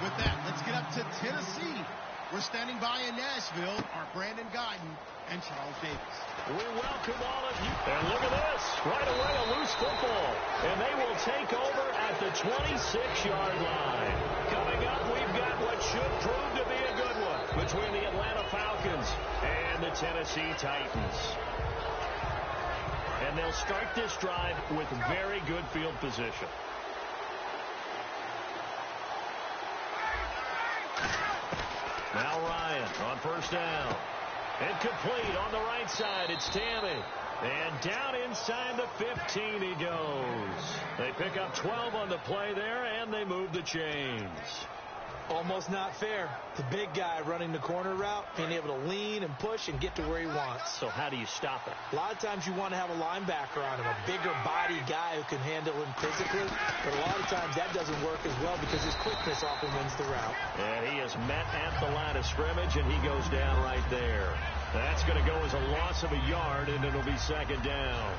With that, let's get up to Tennessee. We're standing by in Nashville are Brandon Gaudin and Charles Davis. We welcome all of you. And look at this. Right away, a loose football. And they will take over at the 26-yard line. Coming up, we've got what should prove to be a good one between the Atlanta Falcons and the Tennessee Titans. And they'll start this drive with very good field position. Now Ryan on first down. Incomplete on the right side. It's Tammy. And down inside the 15 he goes. They pick up 12 on the play there, and they move the chains. Almost not fair. The big guy running the corner route, being able to lean and push and get to where he wants. So how do you stop it? A lot of times you want to have a linebacker on him, a bigger body guy who can handle him physically. But a lot of times that doesn't work as well because his quickness often wins the route. And he is met at the line of scrimmage, and he goes down right there. That's going to go as a loss of a yard, and it'll be second down.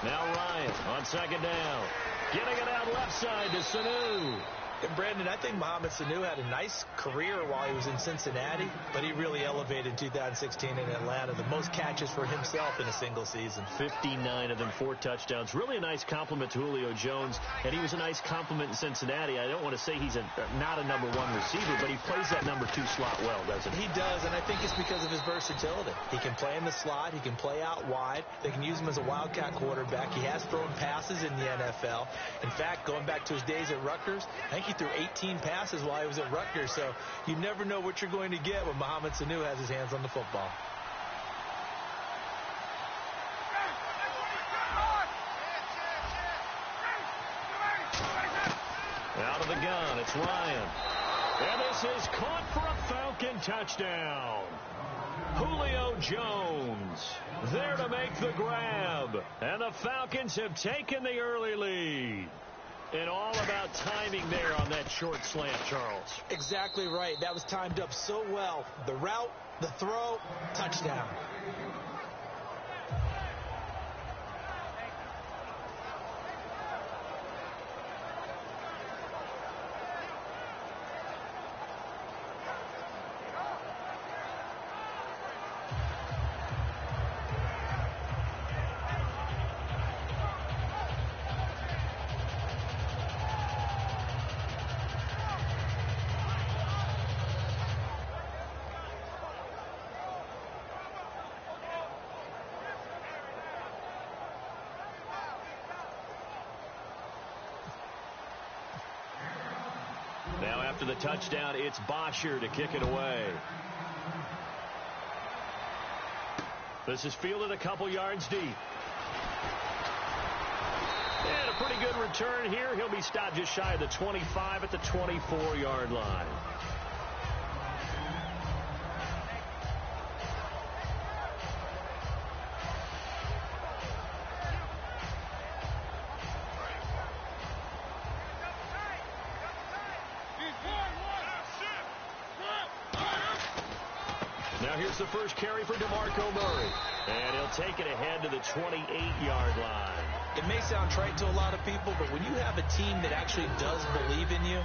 Now Ryan on second down. Getting it out left side to Sanu. And Brandon, I think Mohamed Sanu had a nice career while he was in Cincinnati, but he really elevated 2016 in Atlanta. The most catches for himself in a single season. 59 of them, 4 touchdowns. Really a nice compliment to Julio Jones, and he was a nice compliment in Cincinnati. I don't want to say he's not a number 1 receiver, but he plays that number 2 slot well, doesn't he? He does, and I think it's because of his versatility. He can play in the slot. He can play out wide. They can use him as a wildcat quarterback. He has thrown passes in the NFL. In fact, going back to his days at Rutgers, I think he threw 18 passes while he was at Rutgers, so you never know what you're going to get when Mohamed Sanu has his hands on the football. Out of the gun, it's Ryan. And this is caught for a Falcon touchdown. Julio Jones there to make the grab. And the Falcons have taken the early lead. And all about timing there on that short slant, Charles. Exactly right. That was timed up so well. The route, the throw, touchdown. Now after the touchdown, it's Bosher to kick it away. This is fielded a couple yards deep. And a pretty good return here. He'll be stopped just shy of the 25 at the 24-yard line. Here's the first carry for DeMarco Murray. And he'll take it ahead to the 28-yard line. It may sound trite to a lot of people, but when you have a team that actually does believe in you,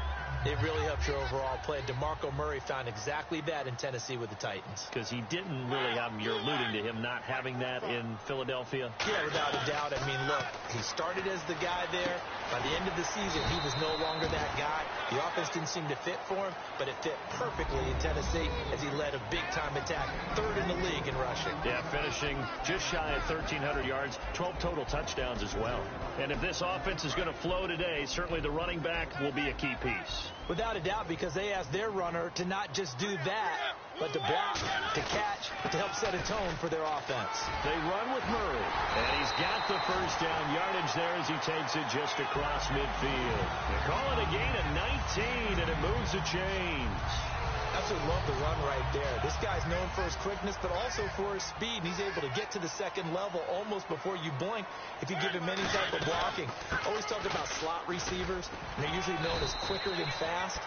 it really helps your overall play. DeMarco Murray found exactly that in Tennessee with the Titans. Because he didn't really have, you're alluding to him not having that in Philadelphia? Yeah, without a doubt. I mean, look, he started as the guy there. By the end of the season, he was no longer that guy. The offense didn't seem to fit for him, but it fit perfectly in Tennessee as he led a big-time attack, 3rd in the league in rushing. Yeah, finishing just shy of 1,300 yards, 12 total touchdowns as well. And if this offense is going to flow today, certainly the running back will be a key piece. Without a doubt, because they asked their runner to not just do that, but to block, to catch, to help set a tone for their offense. They run with Murray, and he's got the first down yardage there as he takes it just across midfield. They call it a gain of 19, and it moves the chains. Absolutely love the run right there. This guy's known for his quickness, but also for his speed. And he's able to get to the second level almost before you blink if you give him any type of blocking. Always talk about slot receivers. And they're usually known as quicker than fast.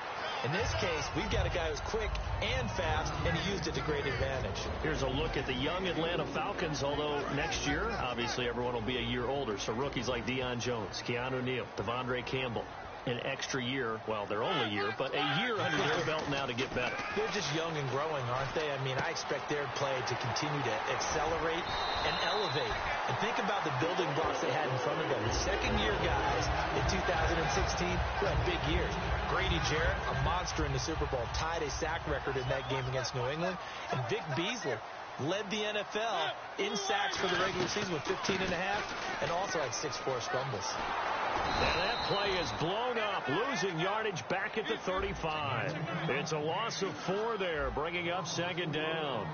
In this case, we've got a guy who's quick and fast, and he used it to great advantage. Here's a look at the young Atlanta Falcons, although next year, obviously, everyone will be a year older. So rookies like Deion Jones, Keanu Neal, Devondre Campbell, an extra year. Well, they're only a year, but a year under their belt now to get better. They're just young and growing, aren't they? I mean, I expect their play to continue to accelerate and elevate. And think about the building blocks they had in front of them. The second-year guys in 2016 who had big years. Grady Jarrett, a monster in the Super Bowl, tied a sack record in that game against New England. And Vic Beasley led the NFL in sacks for the regular season with 15.5 and also had 6 forced fumbles. And that play is blown up, losing yardage back at the 35. It's a loss of 4 there, bringing up second down.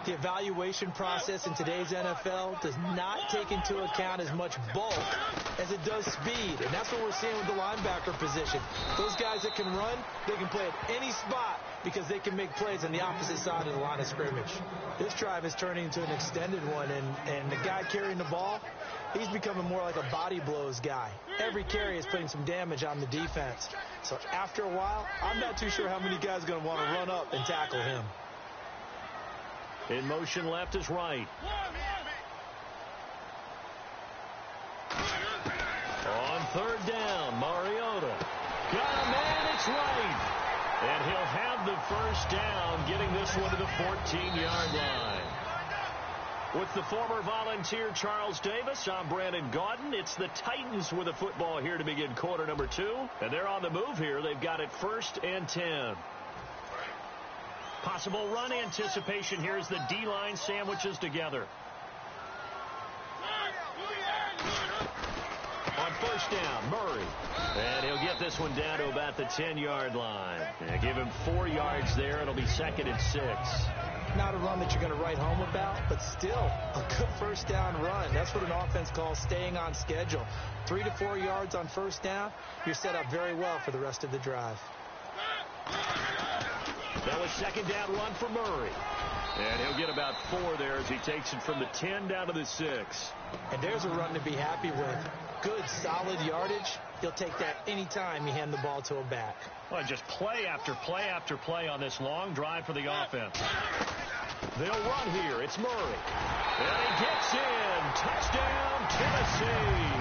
The evaluation process in today's NFL does not take into account as much bulk as it does speed. And that's what we're seeing with the linebacker position. Those guys that can run, they can play at any spot because they can make plays on the opposite side of the line of scrimmage. This drive is turning into an extended one, and the guy carrying the ball, he's becoming more like a body blows guy. Every carry is putting some damage on the defense. So after a while, I'm not too sure how many guys are going to want to run up and tackle him. In motion left is right. On third down, Mariota. Got a man, it's right. And he'll have the first down, getting this one to the 14-yard line. With the former Volunteer Charles Davis, I'm Brandon Gaudin. It's the Titans with the football here to begin quarter number 2. And they're on the move here. They've got it 1st and 10. Possible run anticipation here as the D-line sandwiches together. On first down, Murray. And he'll get this one down to about the 10-yard line. And give him 4 yards there. It'll be 2nd and 6. Not a run that you're going to write home about, but still a good first down run. That's what an offense calls staying on schedule. 3 to 4 yards on first down, you're set up very well for the rest of the drive. That was 2nd down run for Murray. And he'll get about 4 there as he takes it from the 10 down to the 6. And there's a run to be happy with. Good, solid yardage. He'll take that anytime you hand the ball to a back. Well, just play after play after play on this long drive for the offense. They'll run here. It's Murray. And he gets in. Touchdown, Tennessee.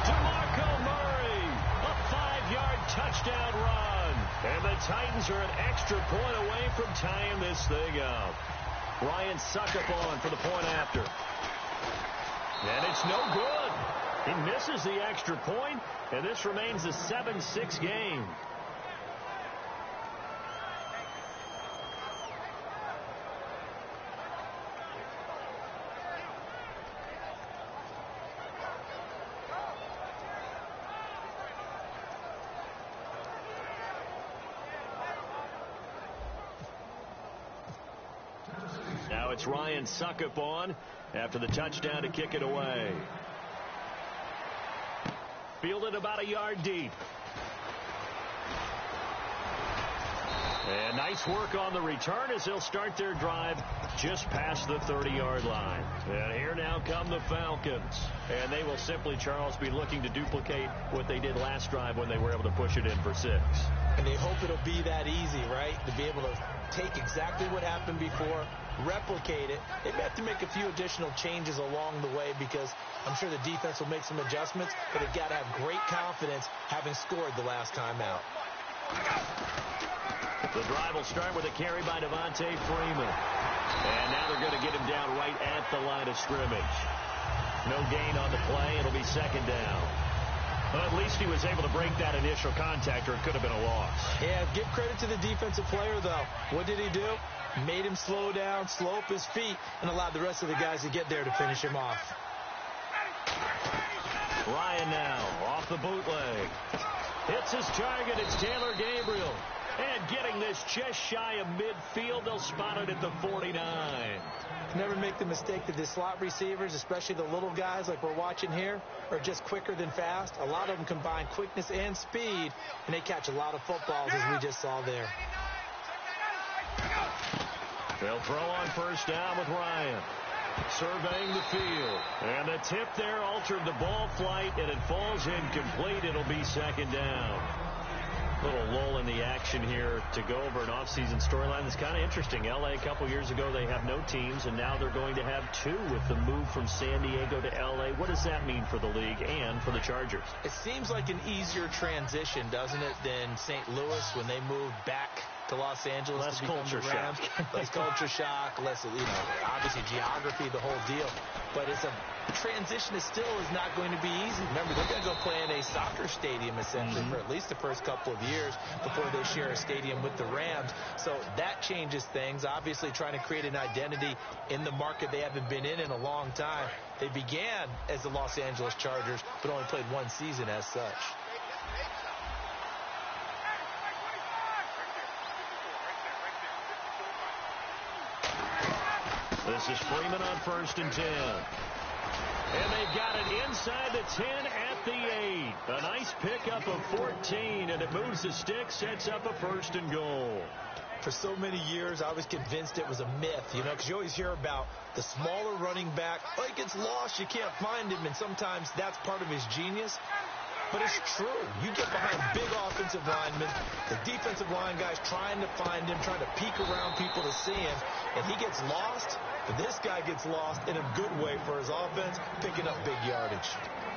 DeMarco Murray. A 5-yard touchdown run. And the Titans are an extra point away from tying this thing up. Ryan Succop for the point after. And it's no good. He misses the extra point, and this remains a 7-6 game. Now it's Ryan Succop after the touchdown to kick it away. Fielded about a yard deep. And nice work on the return as they'll start their drive just past the 30-yard line. And here now come the Falcons. And they will simply, Charles, be looking to duplicate what they did last drive when they were able to push it in for 6. And they hope it'll be that easy, right? To be able to take exactly what happened before, replicate it. They may have to make a few additional changes along the way because I'm sure the defense will make some adjustments, but they've got to have great confidence having scored the last time out. The drive will start with a carry by Devontae Freeman. And now they're going to get him down right at the line of scrimmage. No gain on the play. It'll be 2nd down. Well, at least he was able to break that initial contact, or it could have been a loss. Yeah, give credit to the defensive player, though. What did he do? Made him slow down, slow up his feet, and allowed the rest of the guys to get there to finish him off. Ryan now off the bootleg. Hits his target. It's Taylor Gabriel. And getting this just shy of midfield, they'll spot it at the 49. Never make the mistake that the slot receivers, especially the little guys like we're watching here, are just quicker than fast. A lot of them combine quickness and speed, and they catch a lot of footballs, as we just saw there. They'll throw on first down with Ryan. Surveying the field. And the tip there altered the ball flight, and it falls incomplete. It'll be 2nd down. Little lull in the action here to go over an offseason storyline that's kind of interesting. L.A. a couple years ago, they have no teams, and now they're going to have two with the move from San Diego to L.A. What does that mean for the league and for the Chargers? It seems like an easier transition, doesn't it, than St. Louis when they moved back to Los Angeles. Less culture shock. Less culture shock, less, obviously geography, the whole deal. But it's a transition is not going to be easy. Remember, they're going to go play in a soccer stadium, essentially, for at least the first couple of years before they share a stadium with the Rams. So that changes things. Obviously, trying to create an identity in the market they haven't been in a long time. They began as the Los Angeles Chargers, but only played one season as such. This is Freeman on 1st and 10. And they've got it inside the 10 at the 8. A nice pickup of 14, and it moves the stick, sets up a 1st and goal. For so many years, I was convinced it was a myth, because you always hear about the smaller running back. Oh, he gets lost, you can't find him, and sometimes that's part of his genius. But it's true. You get behind big offensive linemen, the defensive line guys trying to find him, trying to peek around people to see him, and he gets lost. But this guy gets lost in a good way for his offense, picking up big yardage.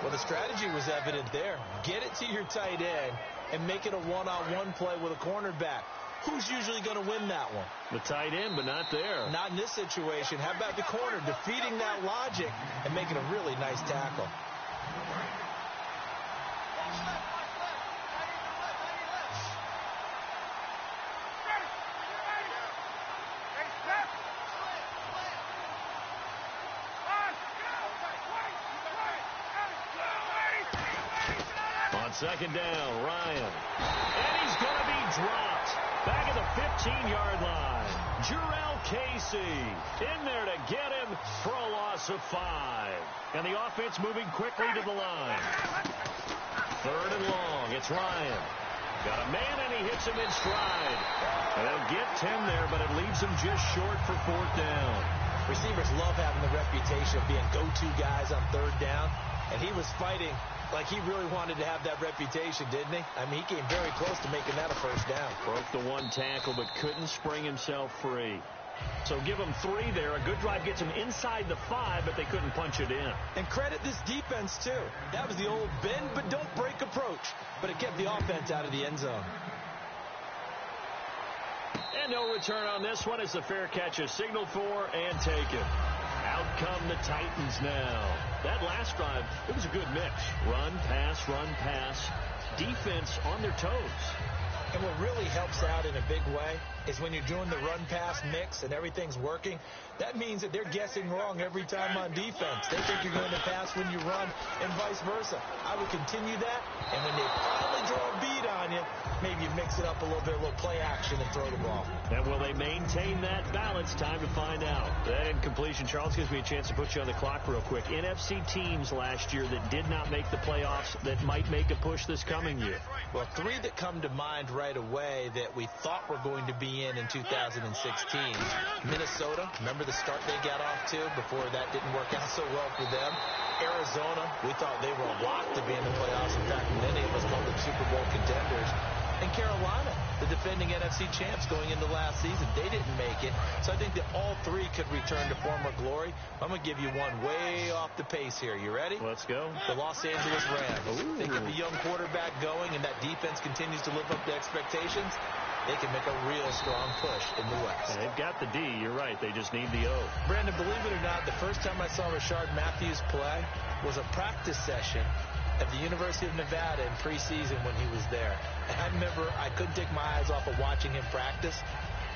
Well, the strategy was evident there. Get it to your tight end and make it a one-on-one play with a cornerback. Who's usually going to win that one? The tight end, but not there. Not in this situation. How about the corner defeating that logic and making a really nice tackle? On 2nd down, Ryan. And he's going to be dropped. Back at the 15-yard line. Jurrell Casey in there to get him for a loss of 5. And the offense moving quickly to the line. 3rd and long. It's Ryan. Got a man, and he hits him in stride. And they'll get 10 there, but it leaves him just short for 4th down. Receivers love having the reputation of being go-to guys on 3rd down. And he was fighting like he really wanted to have that reputation, didn't he? I mean, he came very close to making that a 1st down. Broke the one tackle, but couldn't spring himself free. So give him 3 there. A good drive gets him inside the 5, but they couldn't punch it in. And credit this defense, too. That was the old bend but don't break approach. But it kept the offense out of the end zone. And no return on this one as the fair catch is signaled for and taken. Out come the Titans now. That last drive, it was a good mix. Run, pass, defense on their toes. And what really helps out in a big way is when you're doing the run-pass mix and everything's working, that means that they're guessing wrong every time on defense. They think you're going to pass when you run and vice versa. I would continue that, and when they finally draw a bead on you, maybe you mix it up a little bit, a little play action and throw the ball. And will they maintain that balance? Time to find out. That incompletion, Charles, gives me a chance to put you on the clock real quick. NFC teams last year that did not make the playoffs that might make a push this coming year. Well, 3 that come to mind right away that we thought were going to be in 2016. Minnesota, remember the start they got off to before that didn't work out so well for them. Arizona, we thought they were locked to be in the playoffs. In fact, many of us called them Super Bowl contenders. And Carolina, the defending NFC champs going into last season, they didn't make it. So I think that all 3 could return to former glory. I'm going to give you one way off the pace here. You ready? Let's go. The Los Angeles Rams. Ooh. They get the young quarterback going, and that defense continues to live up to expectations. They can make a real strong push in the West. They've got the D. You're right. They just need the O. Brandon, believe it or not, the first time I saw Rashard Matthews play was a practice session at the University of Nevada in preseason when he was there. And I remember I couldn't take my eyes off of watching him practice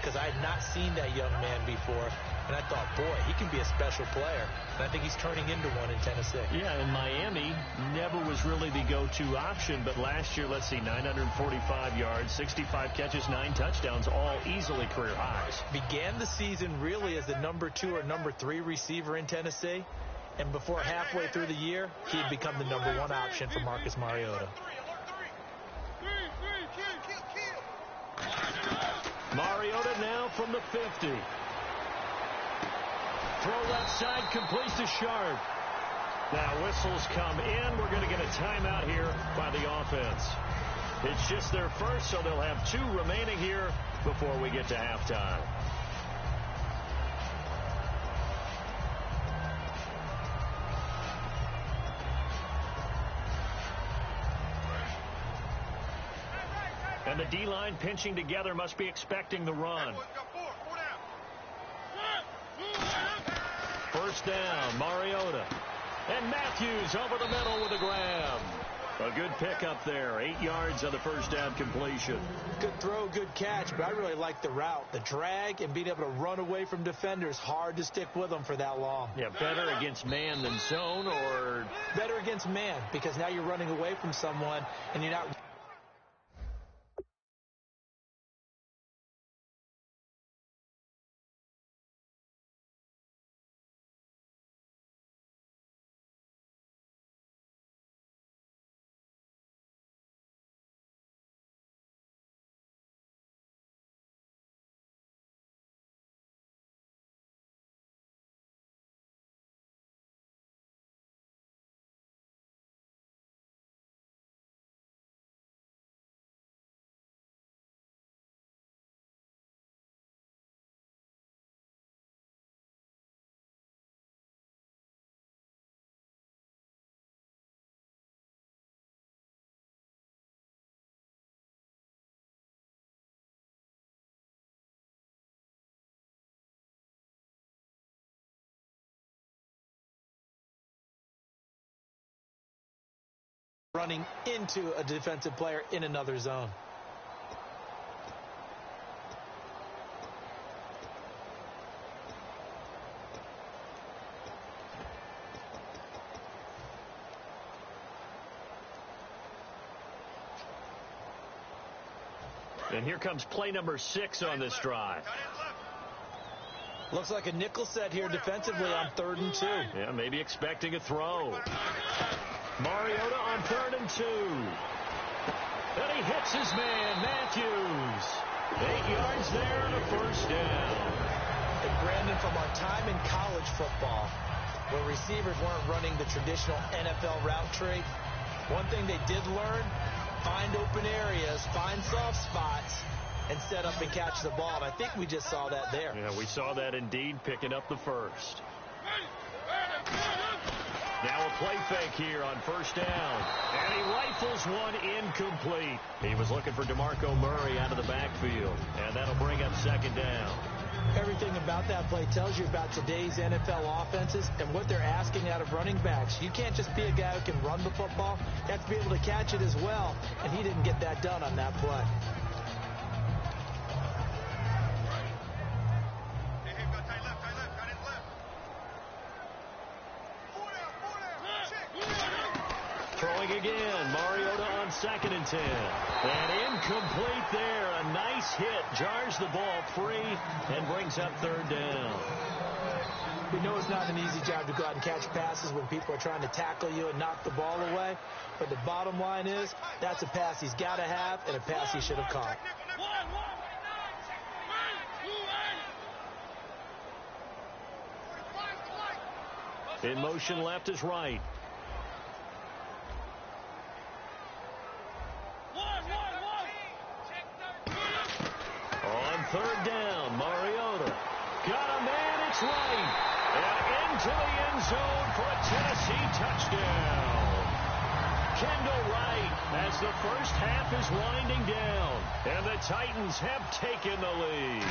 because I had not seen that young man before. And I thought, boy, he can be a special player. And I think he's turning into one in Tennessee. Yeah, and Miami never was really the go-to option. But last year, let's see, 945 yards, 65 catches, 9 touchdowns, all easily career highs. Began the season really as the number 2 or number 3 receiver in Tennessee. And before halfway through the year, he had become the number 1 option for Marcus Mariota. Mariota now from the 50. Throw left side, completes to Sharp. Now whistles come in. We're going to get a timeout here by the offense. It's just their first, so they'll have 2 remaining here before we get to halftime. And the D-line pinching together must be expecting the run. First down, Mariota. And Matthews over the middle with a grab. A good pickup there. 8 yards on the first down completion. Good throw, good catch, but I really like the route. The drag and being able to run away from defenders. Hard to stick with them for that long. Yeah, better against man than zone, or? Better against man, because now you're running away from someone and you're not... running into a defensive player in another zone. And here comes play number 6 on this drive. Looks like a nickel set here defensively on 3rd and 2. Yeah, maybe expecting a throw. Mariota on 3rd and 2. And he hits his man, Matthews. 8 yards there and a first down. And Brandon, from our time in college football, where receivers weren't running the traditional NFL route tree, one thing they did learn, find open areas, find soft spots, and set up and catch the ball. And I think we just saw that there. Yeah, we saw that indeed, picking up the first. Now a play fake here on first down. And he rifles one incomplete. He was looking for DeMarco Murray out of the backfield. And that'll bring up 2nd down. Everything about that play tells you about today's NFL offenses and what they're asking out of running backs. You can't just be a guy who can run the football. You have to be able to catch it as well. And he didn't get that done on that play. Throwing again, Mariota on 2nd and 10. And incomplete there. A nice hit. Jars the ball free and brings up 3rd down. We know it's not an easy job to go out and catch passes when people are trying to tackle you and knock the ball away. But the bottom line is, that's a pass he's got to have and a pass he should have caught. In motion left is right. On 3rd down, Mariota. Got a man, it's right. And into the end zone for a Tennessee touchdown. Kendall Wright as the first half is winding down. And the Titans have taken the lead.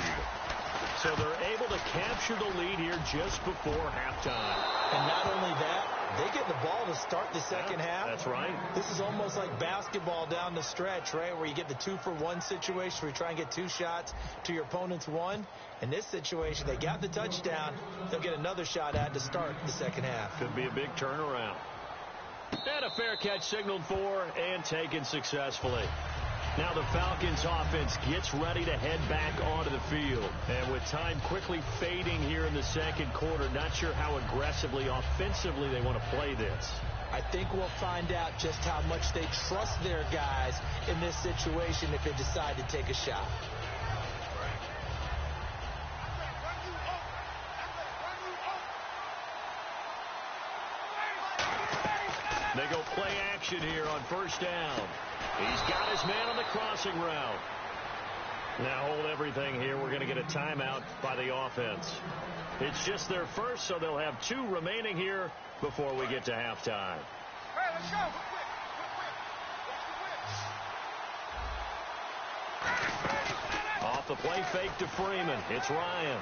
So they're able to capture the lead here just before halftime. And not only that, they get the ball to start the second half. That's right. This is almost like basketball down the stretch, right, where you get the 2-for-1 situation where you try and get 2 shots to your opponent's 1. In this situation, they got the touchdown. They'll get another shot at to start the second half. Could be a big turnaround. And a fair catch signaled for and taken successfully. Now the Falcons offense gets ready to head back onto the field. And with time quickly fading here in the second quarter, not sure how aggressively, offensively they want to play this. I think we'll find out just how much they trust their guys in this situation if they decide to take a shot. They go play action here on first down. He's got his man on the crossing route. Now hold everything here. We're going to get a timeout by the offense. It's just their first, so they'll have 2 remaining here before we get to halftime. Hey, let's go. Off the play fake to Freeman. It's Ryan.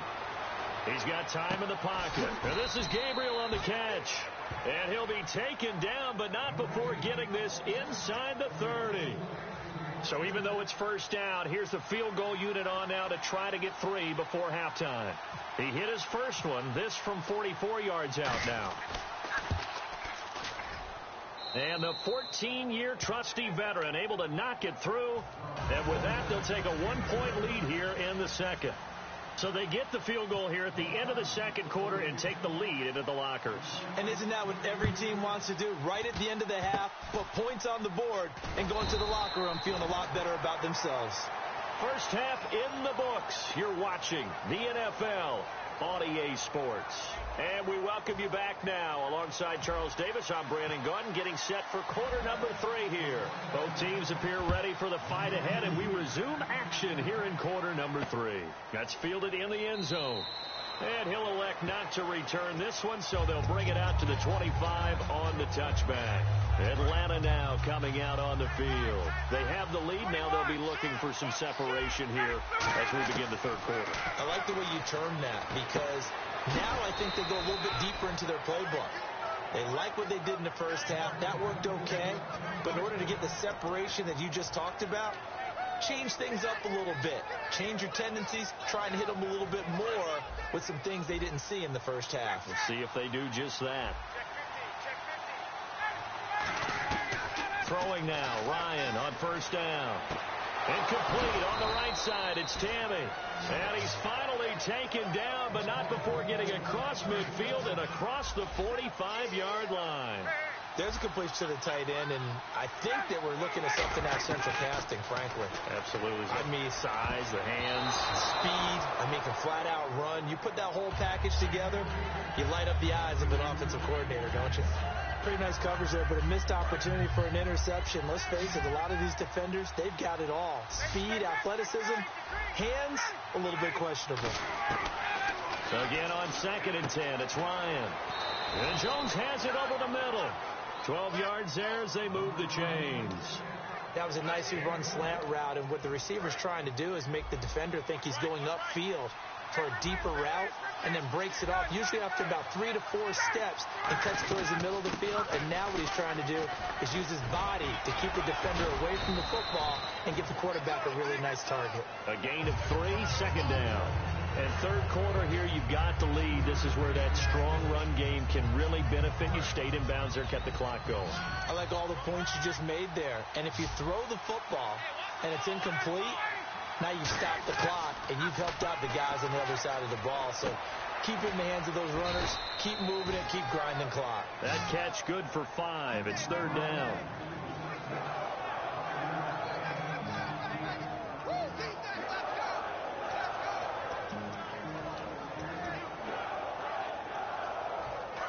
He's got time in the pocket. And this is Gabriel on the catch. And he'll be taken down, but not before getting this inside the 30. So even though it's first down, here's the field goal unit on now to try to get 3 before halftime. He hit his first one. This from 44 yards out now. And the 14-year trusty veteran able to knock it through. And with that, they'll take a 1-point lead here in the second. So they get the field goal here at the end of the second quarter and take the lead into the lockers. And isn't that what every team wants to do? Right at the end of the half, put points on the board, and go into the locker room feeling a lot better about themselves. First half in the books. You're watching the NFL on EA Sports. And we welcome you back now. Alongside Charles Davis, I'm Brandon Gaudin, getting set for quarter number 3 here. Both teams appear ready for the fight ahead, and we resume action here in quarter number 3. That's fielded in the end zone. And he'll elect not to return this one, so they'll bring it out to the 25 on the touchback. Atlanta now coming out on the field. They have the lead. Now they'll be looking for some separation here as we begin the third quarter. I like the way you term that, because now I think they go a little bit deeper into their playbook. They like what they did in the first half. That worked okay. But in order to get the separation that you just talked about, change things up a little bit. Change your tendencies. Try and hit them a little bit more with some things they didn't see in the first half. Let's see if they do just that. Throwing now, Ryan on first down. Incomplete on the right side. It's Tammy. And he's finally taken down, but not before getting across midfield and across the 45-yard line. There's a completion to the tight end, and I think that we're looking at something out central casting, frankly. Absolutely. I mean, size, the hands. Speed. I mean, can flat-out run. You put that whole package together, you light up the eyes of an offensive coordinator, don't you? Pretty nice coverage there, but a missed opportunity for an interception. Let's face it, a lot of these defenders, they've got it all. Speed, athleticism, hands, a little bit questionable. So again on 2nd and 10, it's Ryan. And Jones has it over the middle. 12 yards there as they move the chains. That was a nicely run slant route, and what the receiver's trying to do is make the defender think he's going upfield for a deeper route, and then breaks it off, usually after about 3 to 4 steps, and cuts towards the middle of the field. And now what he's trying to do is use his body to keep the defender away from the football and get the quarterback a really nice target. A gain of 3, second down. And third quarter here, you've got the lead. This is where that strong run game can really benefit you. Stayed in bounds there, kept the clock going. I like all the points you just made there. And if you throw the football and it's incomplete, now you've stopped the clock and you've helped out the guys on the other side of the ball. So keep it in the hands of those runners. Keep moving it. Keep grinding clock. That catch good for 5. It's third down.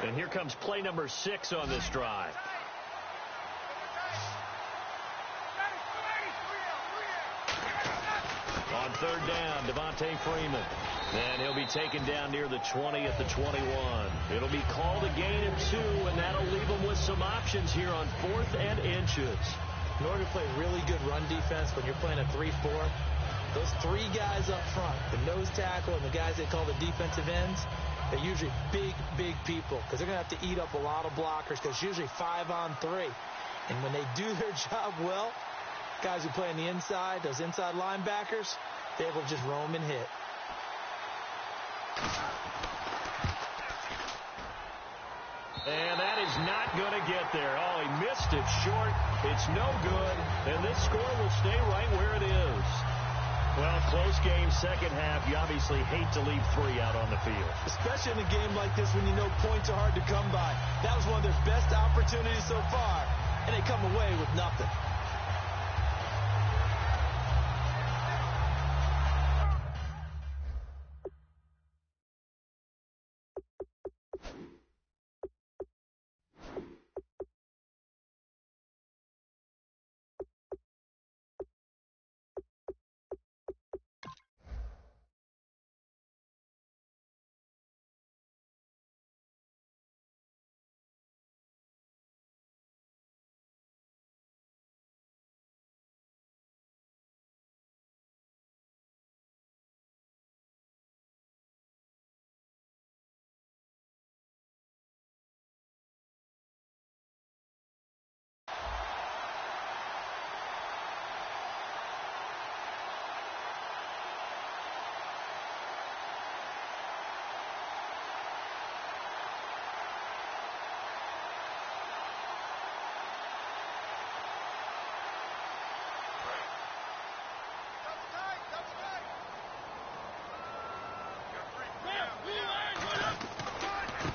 And here comes play number 6 on this drive. On third down, Devontae Freeman. And he'll be taken down near the 20 at the 21. It'll be called a gain of 2, and that'll leave them with some options here on 4th and inches. In order to play really good run defense when you're playing a 3-4, those 3 guys up front, the nose tackle and the guys they call the defensive ends, they're usually big, big people because they're going to have to eat up a lot of blockers because it's usually 5-on-3. And when they do their job well, guys who play on the inside, those inside linebackers, they're able to just roam and hit. And that is not going to get there. Oh, he missed it short. It's no good. And this score will stay right where it is. Well, close game, second half. You obviously hate to leave 3 out on the field. Especially in a game like this when you know points are hard to come by. That was one of their best opportunities so far, and they come away with nothing.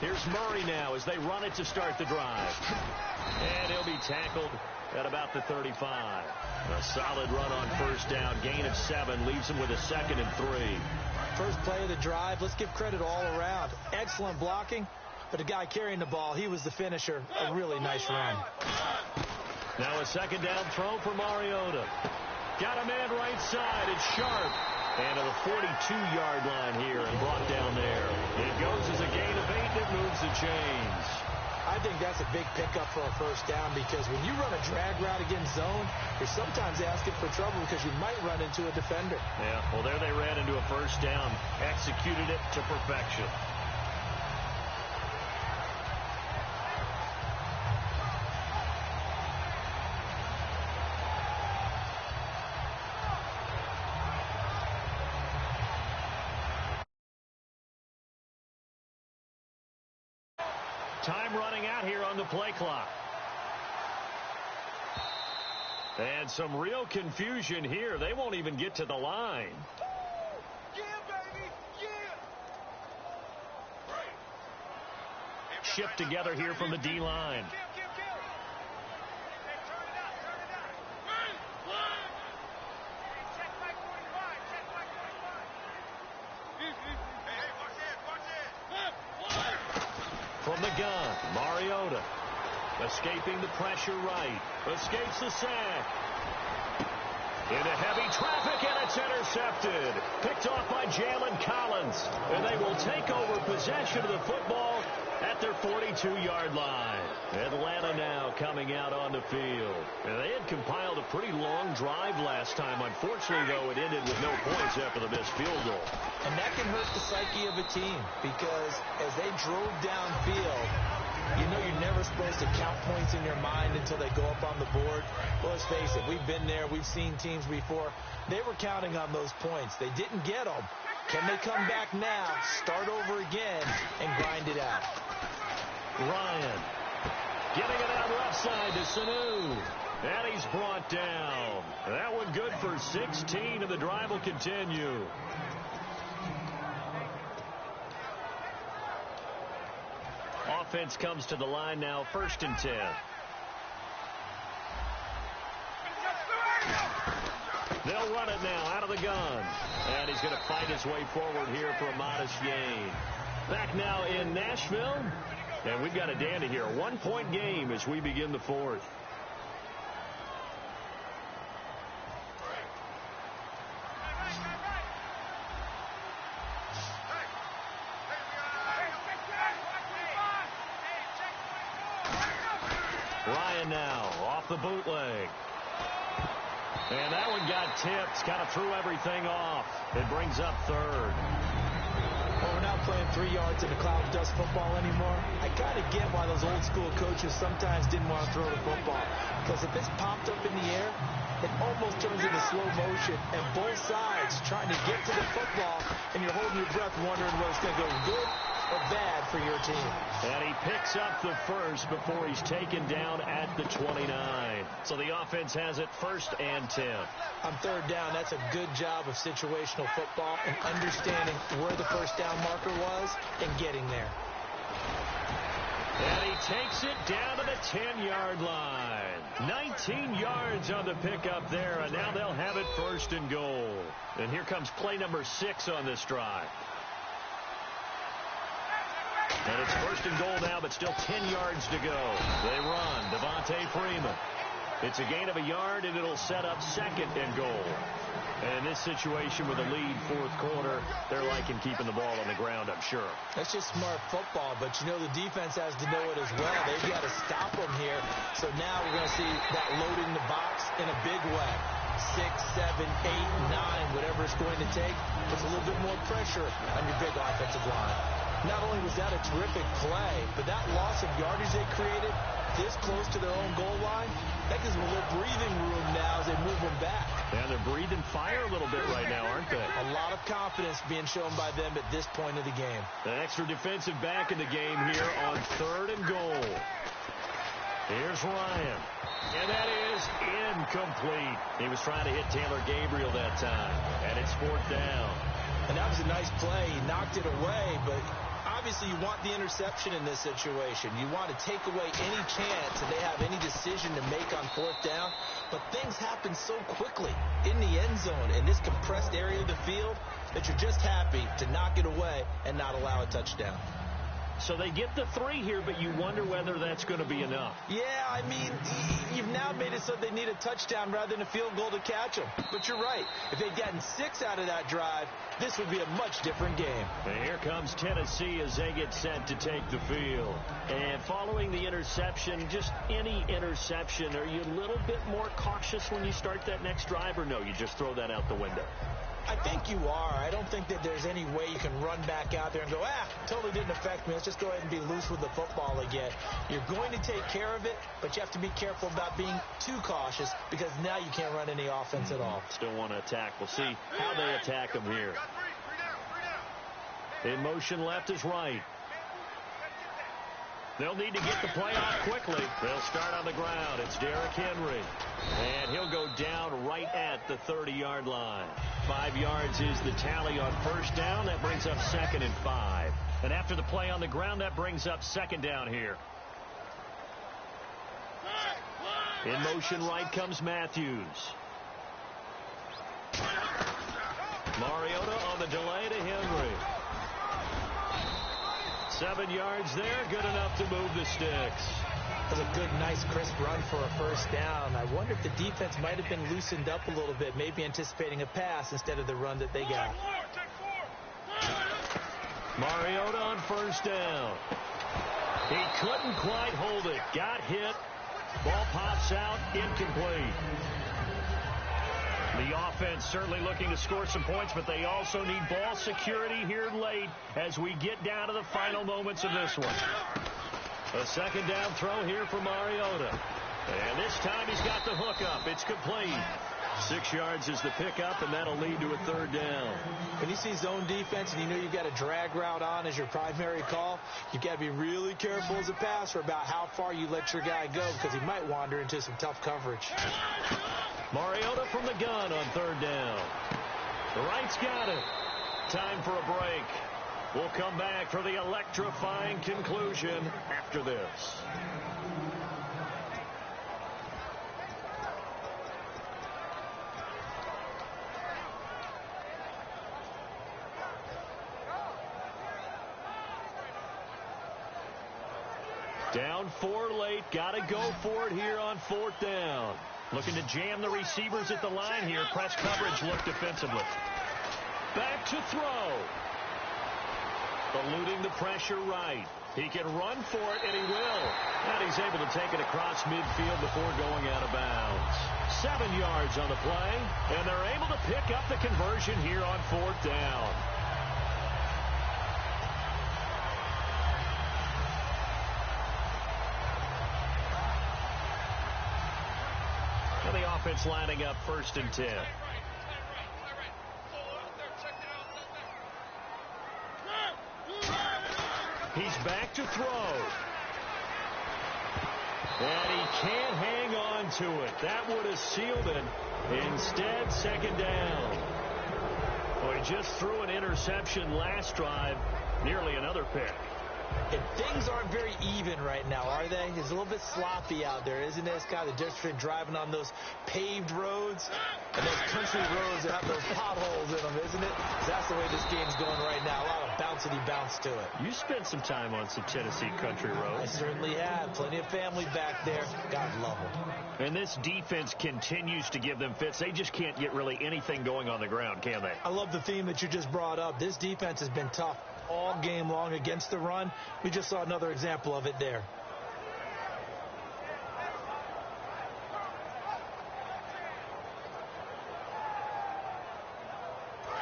Here's Murray now as they run it to start the drive. And he'll be tackled at about the 35. A solid run on first down. Gain of 7 leaves him with a 2nd and 3. First play of the drive. Let's give credit all around. Excellent blocking. But the guy carrying the ball, he was the finisher. A really nice run. Now a 2nd down throw for Mariota. Got a man right side. It's Sharp. And to the 42-yard line here and brought down there. It goes as a gain of 8. It moves the chains. I think that's a big pickup for a first down because when you run a drag route against zone, you're sometimes asking for trouble because you might run into a defender. Yeah, well, there they ran into a first down. Executed it to perfection. Time running out here on the play clock. And some real confusion here. They won't even get to the line. Yeah, baby. Yeah. Shipped together here from the D-line. From the gun, Mariota. Escaping the pressure right. Escapes the sack. Into heavy traffic, and it's intercepted. Picked off by Jalen Collins. And they will take over possession of the football at their 42-yard line. Atlanta now coming out on the field. And they had compiled a pretty long drive last time. Unfortunately, though, it ended with no points after the missed field goal. And that can hurt the psyche of a team because as they drove downfield, you know you're never supposed to count points in your mind until they go up on the board. Well, let's face it, we've been there. We've seen teams before. They were counting on those points. They didn't get them. Can they come back now, start over again, and grind it out? Ryan getting it out left side to Sanu. And he's brought down. That one good for 16, and the drive will continue. Offense comes to the line now, 1st and 10. They'll run it now out of the gun. And he's going to fight his way forward here for a modest gain. Back now in Nashville. And we've got a dandy here. A 1-point game as we begin the 4th. Ryan now off the bootleg. And that one got tipped. Kind of threw everything off. It brings up 3rd. Well, we're not playing 3 yards in a cloud of dust football anymore. I kind of get why those old school coaches sometimes didn't want to throw the football. Because if it's popped up in the air, it almost turns into slow motion. And both sides trying to get to the football, and you're holding your breath wondering whether it's going to go good or bad for your team. And he picks up the 1st before he's taken down at the 29. So the offense has it 1st and 10. On 3rd down, that's a good job of situational football and understanding where the first down marker was and getting there. And he takes it down to the 10-yard line. 19 yards on the pickup there, and now they'll have it 1st and goal. And here comes play number 6 on this drive. And it's 1st and goal now, but still 10 yards to go. They run. Devontae Freeman. It's a gain of a yard, and it'll set up 2nd and goal. And in this situation with a lead 4th quarter, they're liking keeping the ball on the ground, I'm sure. That's just smart football, but you know the defense has to know it as well. They've got to stop them here. So now we're going to see that loading the box in a big way. 6, 7, 8, 9, whatever it's going to take, puts a little bit more pressure on your big offensive line. Not only was that a terrific play, but that loss of yardage they created this close to their own goal line, that gives them a little breathing room now as they move them back. Yeah, they're breathing fire a little bit right now, aren't they? A lot of confidence being shown by them at this point of the game. An extra defensive back in the game here on 3rd and goal. Here's Ryan. And that is incomplete. He was trying to hit Taylor Gabriel that time. And it's 4th down. And that was a nice play. He knocked it away, but Obviously, you want the interception in this situation. You want to take away any chance that they have any decision to make on fourth down. But things happen so quickly in the end zone in this compressed area of the field that you're just happy to knock it away and not allow a touchdown. So they get the 3 here, but you wonder whether that's going to be enough. Yeah, I mean, you've now made it so they need a touchdown rather than a field goal to catch them. But you're right. If they'd gotten 6 out of that drive, this would be a much different game. And here comes Tennessee as they get set to take the field. And following the interception, just any interception, are you a little bit more cautious when you start that next drive, or no, you just throw that out the window? I think you are. I don't think that there's any way you can run back out there and go, totally didn't affect me. Let's just go ahead and be loose with the football again. You're going to take care of it, but you have to be careful about being too cautious because now you can't run any offense at all. Still want to attack. We'll see how they attack them here. In motion left is right. They'll need to get the play off quickly. They'll start on the ground. It's Derrick Henry. And he'll go down right at the 30-yard line. 5 yards is the tally on first down. That brings up 2nd and 5. And after the play on the ground, that brings up 2nd down here. In motion right comes Matthews. Mariota on the delay to Henry. 7 yards there, good enough to move the sticks. That was a good, nice, crisp run for a first down. I wonder if the defense might have been loosened up a little bit, maybe anticipating a pass instead of the run that they got. Mariota on first down. He couldn't quite hold it. Got hit. Ball pops out, incomplete. The offense certainly looking to score some points, but they also need ball security here late as we get down to the final moments of this one. A 2nd down throw here for Mariota. And this time he's got the hook up. It's complete. 6 yards is the pickup, and that'll lead to a 3rd down. When you see zone defense and you know you've got a drag route on as your primary call, you've got to be really careful as a passer about how far you let your guy go because he might wander into some tough coverage. Mariota from the gun on 3rd down. The right's got it. Time for a break. We'll come back for the electrifying conclusion after this. Down 4 late. Got to go for it here on 4th down. Looking to jam the receivers at the line here. Press coverage look defensively. Back to throw. Eluding the pressure right. He can run for it, and he will. And he's able to take it across midfield before going out of bounds. 7 yards on the play, and they're able to pick up the conversion here on 4th down. And the offense lining up 1st and 10. He's back to throw. And he can't hang on to it. That would have sealed it. Instead, 2nd down. Well, he just threw an interception last drive. Nearly another pick. And things aren't very even right now, are they? It's a little bit sloppy out there, isn't it? It's kind of the difference between driving on those paved roads and those country roads that have those potholes in them, isn't it? That's the way this game's going right now. A lot of bouncy bounce to it. You spent some time on some Tennessee country roads. I certainly have. Plenty of family back there. God love them. And this defense continues to give them fits. They just can't get really anything going on the ground, can they? I love the theme that you just brought up. This defense has been tough all game long against the run. We just saw another example of it there.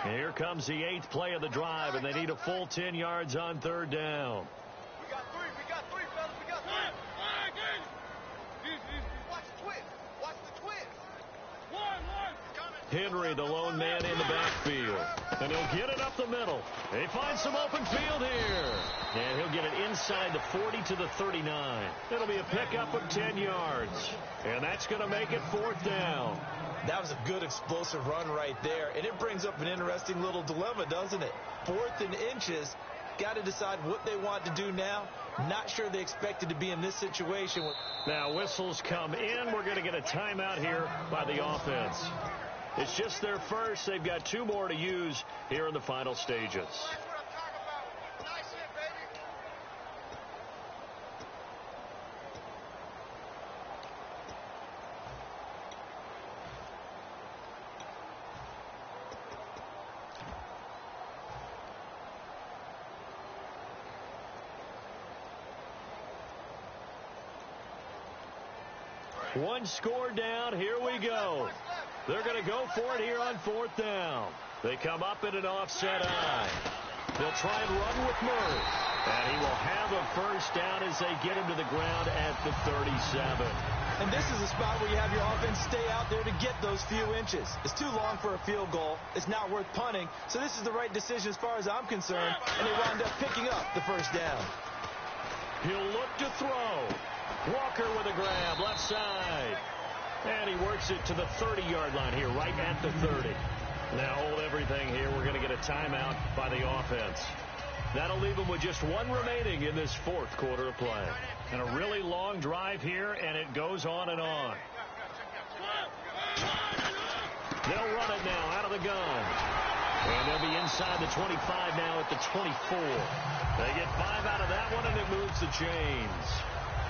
Here comes the 8th play of the drive, and they need a full 10 yards on 3rd down. We got three, fellas. We got three. Watch the twist. Watch the twist. Henry, the lone man in the backfield. And he'll get it up the middle. They find some open field here. And he'll get it inside the 40 to the 39. It'll be a pickup of 10 yards. And that's going to make it 4th down. That was a good explosive run right there. And it brings up an interesting little dilemma, doesn't it? 4th and inches. got to decide what they want to do now. Not sure they expected to be in this situation. Now whistles come in. We're going to get a timeout here by the offense. It's just their first. They've got 2 more to use here in the final stages. One score down. Here we go. They're going to go for it here on 4th down. They come up in an offset eye. They'll try and run with Murray. And he will have a first down as they get him to the ground at the 37. And this is a spot where you have your offense stay out there to get those few inches. It's too long for a field goal. It's not worth punting. So this is the right decision as far as I'm concerned. And they wind up picking up the first down. He'll look to throw. Walker with a grab, left side. And he works it to the 30-yard line here, right at the 30. Now hold everything here. We're going to get a timeout by the offense. That'll leave them with just 1 remaining in this 4th quarter of play. And a really long drive here, and it goes on and on. They'll run it now out of the gun. And they'll be inside the 25 now at the 24. They get 5 out of that one, and it moves the chains.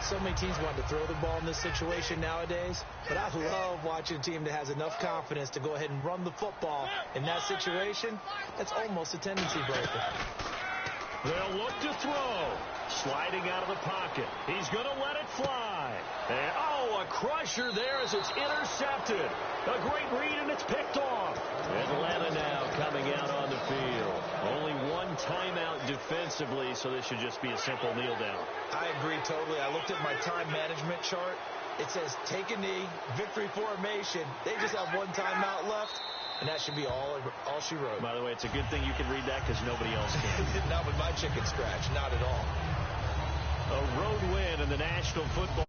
So many teams want to throw the ball in this situation nowadays, but I love watching a team that has enough confidence to go ahead and run the football. In that situation, that's almost a tendency breaker. They'll look to throw. Sliding out of the pocket. He's going to let it fly. And, a crusher there as it's intercepted. A great read, and it's picked off. Atlanta now coming out on the field. Only 1 timeout defensively, so this should just be a simple kneel down. I agree totally. I looked at my time management chart. It says take a knee, victory formation. They just have 1 timeout left, and that should be all she wrote. By the way, it's a good thing you can read that because nobody else can. Not with my chicken scratch. Not at all. A road win in the National Football